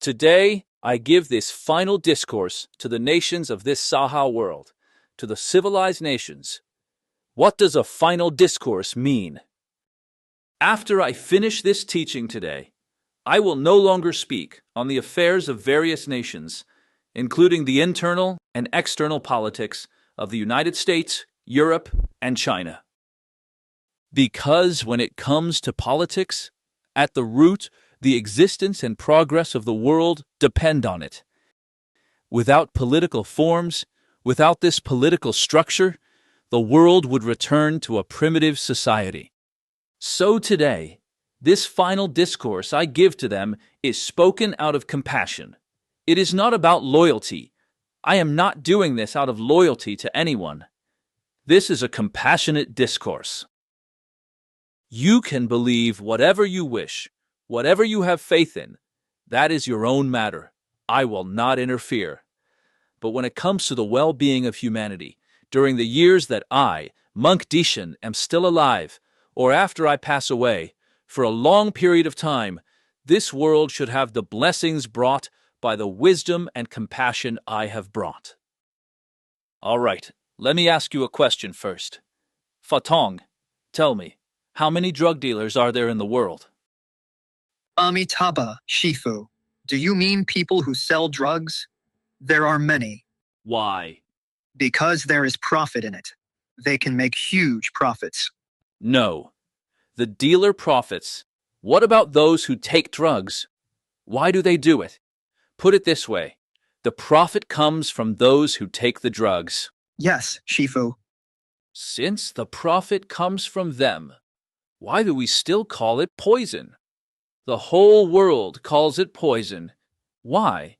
Today, I give this final discourse to the nations of this Saha world, to the civilized nations. What does a final discourse mean? After I finish this teaching today, I will no longer speak on the affairs of various nations, including the internal and external politics of the United States, Europe, and China. Because when it comes to politics, at the root, the existence and progress of the world depend on it. Without political forms, without this political structure, the world would return to a primitive society. So today, this final discourse I give to them is spoken out of compassion. It is not about loyalty. I am not doing this out of loyalty to anyone. This is a compassionate discourse. You can believe whatever you wish, whatever you have faith in. That is your own matter. I will not interfere. But when it comes to the well-being of humanity, during the years that I, Monk Dishen, am still alive, or after I pass away, for a long period of time, this world should have the blessings brought by the wisdom and compassion I have brought. All right, let me ask you a question first. Fatong, tell me, how many drug dealers are there in the world? Amitabha, Shifu, do you mean people who sell drugs? There are many. Why? Because there is profit in it. They can make huge profits. No. The dealer profits. What about those who take drugs? Why do they do it? Put it this way. The profit comes from those who take the drugs. Yes, Shifu. Since the profit comes from them, why do we still call it poison? The whole world calls it poison. Why?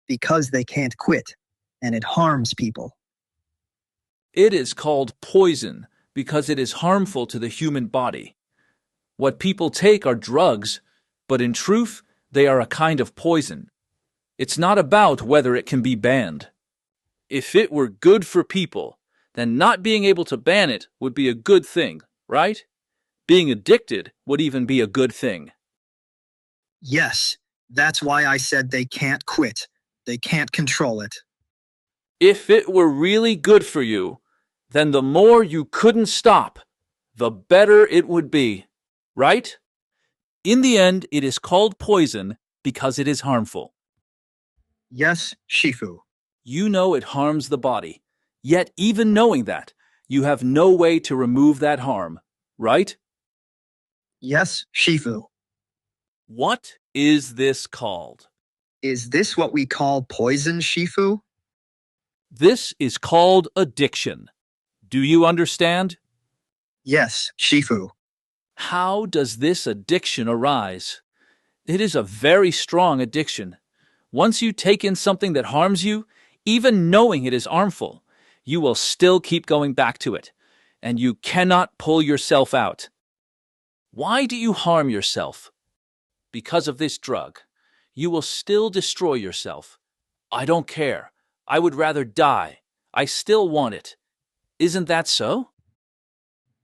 Because they can't quit, and it harms people. It is called poison because it is harmful to the human body. What people take are drugs, but in truth, they are a kind of poison. It's not about whether it can be banned. If it were good for people, then not being able to ban it would be a good thing, right? Being addicted would even be a good thing. Yes, that's why I said they can't quit. They can't control it. If it were really good for you, then the more you couldn't stop, the better it would be, right? In the end, it is called poison because it is harmful. Yes, Shifu. You know it harms the body, yet even knowing that, you have no way to remove that harm, right? Yes, Shifu. What is this called? Is this what we call poison, Shifu? This is called addiction. Do you understand? Yes, Shifu. How does this addiction arise? It is a very strong addiction. Once you take in something that harms you, even knowing it is harmful, you will still keep going back to it, and you cannot pull yourself out. Why do you harm yourself? Because of this drug. You will still destroy yourself. I don't care. I would rather die. I still want it. Isn't that so?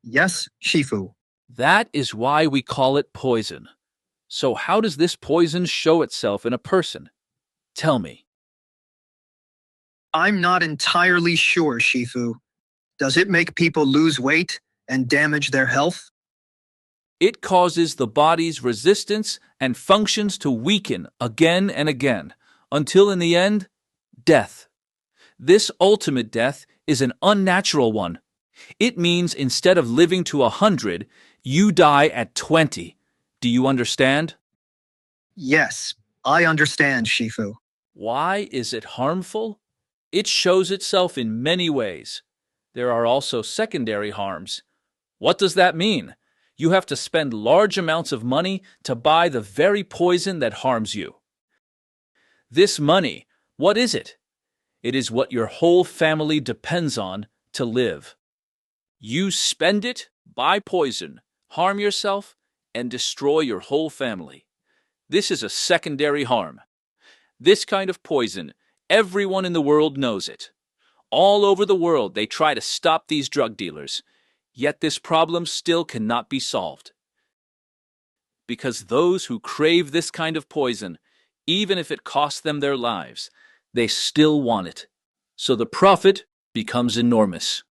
Yes, Shifu. That is why we call it poison. So how does this poison show itself in a person? Tell me. I'm not entirely sure, Shifu. Does it make people lose weight and damage their health? It causes the body's resistance and functions to weaken again and again, until in the end, death. This ultimate death is an unnatural one. It means instead of living to 100, you die at 20. Do you understand? Yes, I understand, Shifu. Why is it harmful? It shows itself in many ways. There are also secondary harms. What does that mean? You have to spend large amounts of money to buy the very poison that harms you. This money, what is it? It is what your whole family depends on to live. You spend it, buy poison, harm yourself, and destroy your whole family. This is a secondary harm. This kind of poison, everyone in the world knows it. All over the world, they try to stop these drug dealers. Yet this problem still cannot be solved. Because those who crave this kind of poison, Even if it costs them their lives, they still want it. So the profit becomes enormous.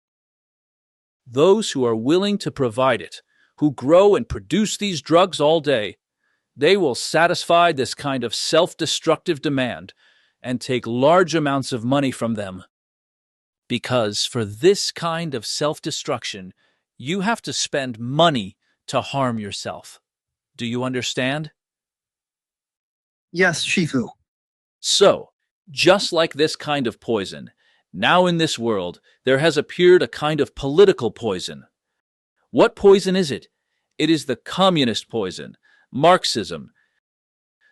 Those who are willing to provide it, who grow and produce these drugs all day, they will satisfy this kind of self-destructive demand and take large amounts of money from them. Because for this kind of self-destruction, you have to spend money to harm yourself. Do you understand? Yes, Shifu. So, just like this kind of poison, now in this world, there has appeared a kind of political poison. What poison is it? It is the communist poison, Marxism.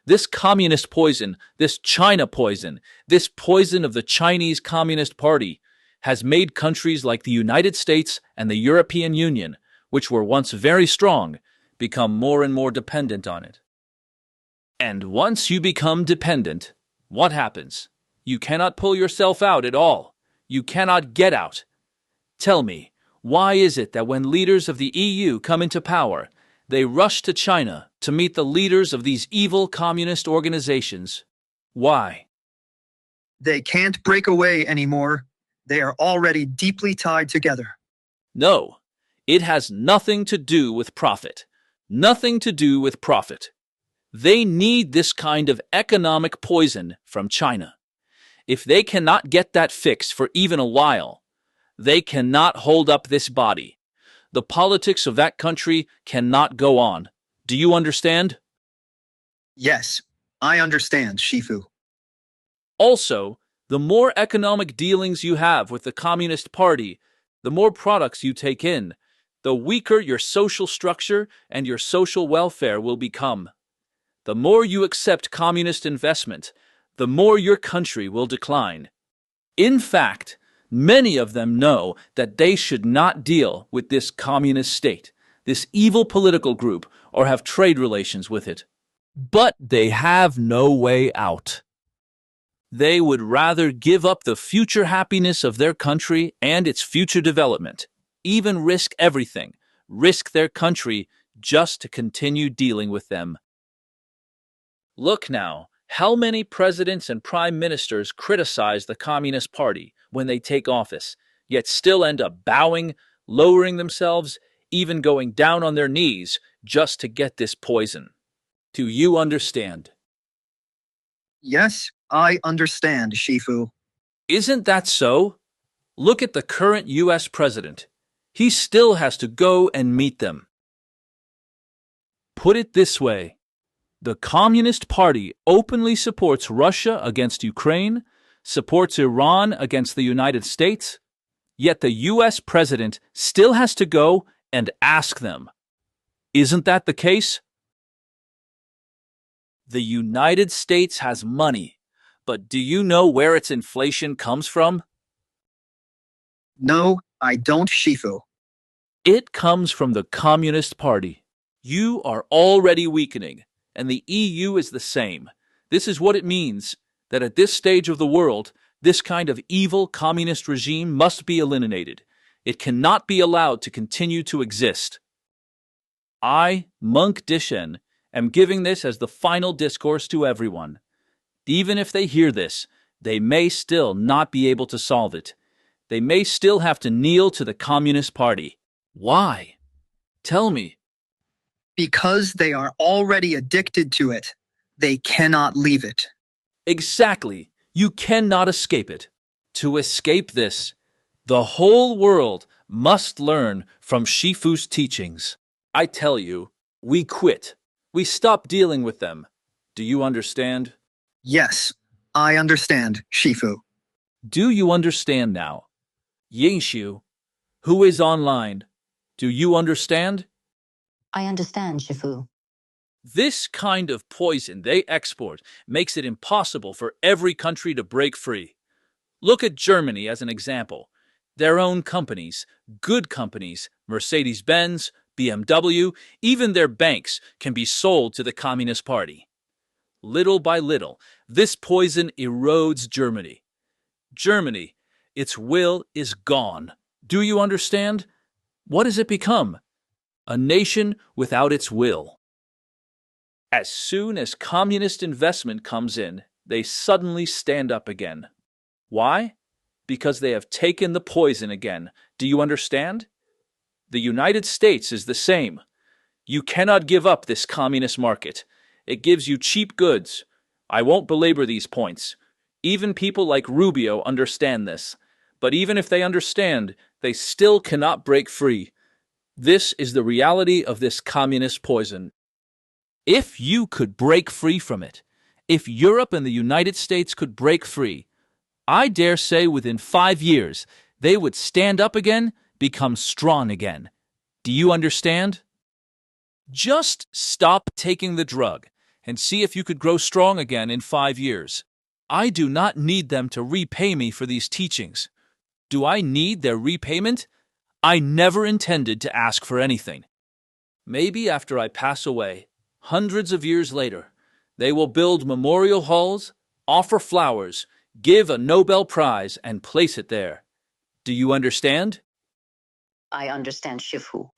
This communist poison, this China poison, this poison of the Chinese Communist Party, has made countries like the United States and the European Union, which were once very strong, become more and more dependent on it. And once you become dependent, what happens? You cannot pull yourself out at all. You cannot get out. Tell me, why is it that when leaders of the EU come into power, they rush to China to meet the leaders of these evil communist organizations? Why? They can't break away anymore. They are already deeply tied together. No, it has nothing to do with profit. Nothing to do with profit. They need this kind of economic poison from China. If they cannot get that fixed for even a while, they cannot hold up this body. The politics of that country cannot go on. Do you understand? Yes, I understand, Shifu. Also, the more economic dealings you have with the Communist Party, the more products you take in, the weaker your social structure and your social welfare will become. The more you accept communist investment, the more your country will decline. In fact, many of them know that they should not deal with this communist state, this evil political group, or have trade relations with it. But they have no way out. They would rather give up the future happiness of their country and its future development, even risk everything, risk their country just to continue dealing with them. Look now, how many presidents and prime ministers criticize the Communist Party when they take office, yet still end up bowing, lowering themselves, even going down on their knees just to get this poison. Do you understand? Yes, I understand, Shifu. Isn't that so? Look at the current US president. He still has to go and meet them. Put it this way. The Communist Party openly supports Russia against Ukraine, supports Iran against the United States, yet the US president still has to go and ask them. Isn't that the case? The United States has money, but do you know where its inflation comes from? No, I don't, Shifu. It comes from the Communist Party. You are already weakening, and the EU is the same. This is what it means, that at this stage of the world, this kind of evil communist regime must be eliminated. It cannot be allowed to continue to exist. I, Monk Dishen, am giving this as the final discourse to everyone. Even if they hear this, they may still not be able to solve it. They may still have to kneel to the Communist Party. Why? Tell me. Because they are already addicted to it. They cannot leave it. Exactly. You cannot escape it. To escape this, the whole world must learn from Shifu's teachings. I tell you, we quit. We stop dealing with them. Do you understand? Yes, I understand, Shifu. Do you understand now? Yingshu, who is online, do you understand? I understand, Shifu. This kind of poison they export makes it impossible for every country to break free. Look at Germany as an example. Their own companies, good companies, Mercedes-Benz, BMW, even their banks can be sold to the Communist Party. Little by little, this poison erodes Germany. Germany, its will is gone. Do you understand? What has it become? A nation without its will. As soon as communist investment comes in, they suddenly stand up again. Why? Because they have taken the poison again. Do you understand? The United States is the same. You cannot give up this communist market. It gives you cheap goods. I won't belabor these points. Even people like Rubio understand this. But even if they understand, they still cannot break free. This is the reality of this communist poison. If you could break free from it, if Europe and the United States could break free, I dare say within 5 years, they would stand up again, become strong again. Do you understand? Just stop taking the drug and see if you could grow strong again in 5 years. I do not need them to repay me for these teachings. Do I need their repayment? I never intended to ask for anything. Maybe after I pass away, hundreds of years later, they will build memorial halls, offer flowers, give a Nobel Prize, and place it there. Do you understand? I understand, Shifu.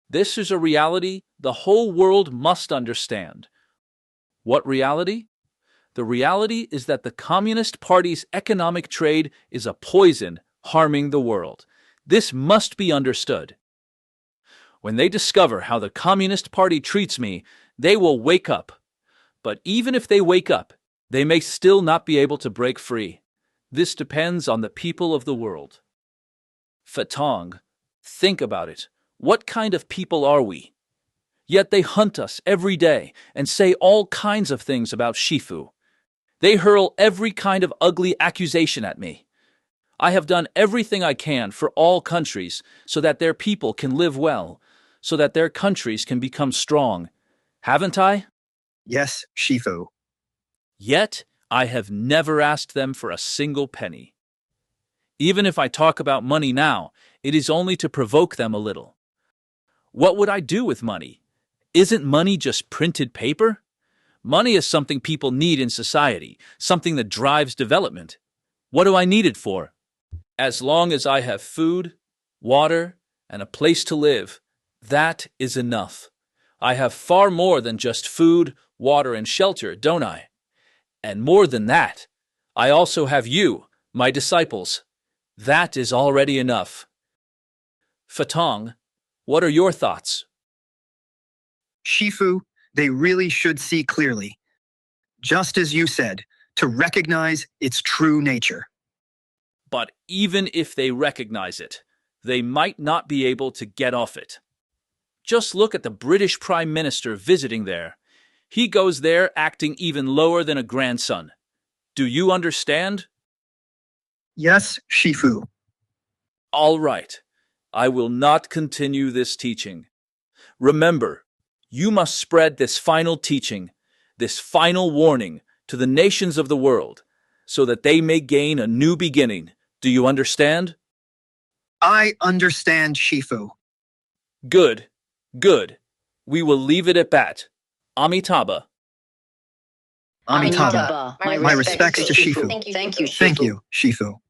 This is a reality the whole world must understand. What reality? The reality is that the Communist Party's economic trade is a poison harming the world. This must be understood. When they discover how the Communist Party treats me, they will wake up. But even if they wake up, they may still not be able to break free. This depends on the people of the world. Fatong, think about it. What kind of people are we? Yet they hunt us every day and say all kinds of things about Shifu. They hurl every kind of ugly accusation at me. I have done everything I can for all countries so that their people can live well, so that their countries can become strong. Haven't I? Yes, Shifu. Yet, I have never asked them for a single penny. Even if I talk about money now, it is only to provoke them a little. What would I do with money? Isn't money just printed paper? Money is something people need in society, something that drives development. What do I need it for? As long as I have food, water, and a place to live, that is enough. I have far more than just food, water, and shelter, don't I? And more than that, I also have you, my disciples. That is already enough. Fatong, what are your thoughts? Shifu, they really should see clearly, just as you said, to recognize its true nature. But even if they recognize it, they might not be able to get off it. Just look at the British Prime Minister visiting there. He goes there acting even lower than a grandson. Do you understand? Yes, Shifu. All right. I will not continue this teaching. Remember, you must spread this final teaching, this final warning to the nations of the world, so that they may gain a new beginning. Do you understand? I understand, Shifu. Good, good. We will leave it at that. Amitabha. Amitabha. My My respects to Shifu. Thank you, Shifu. Thank you, Shifu.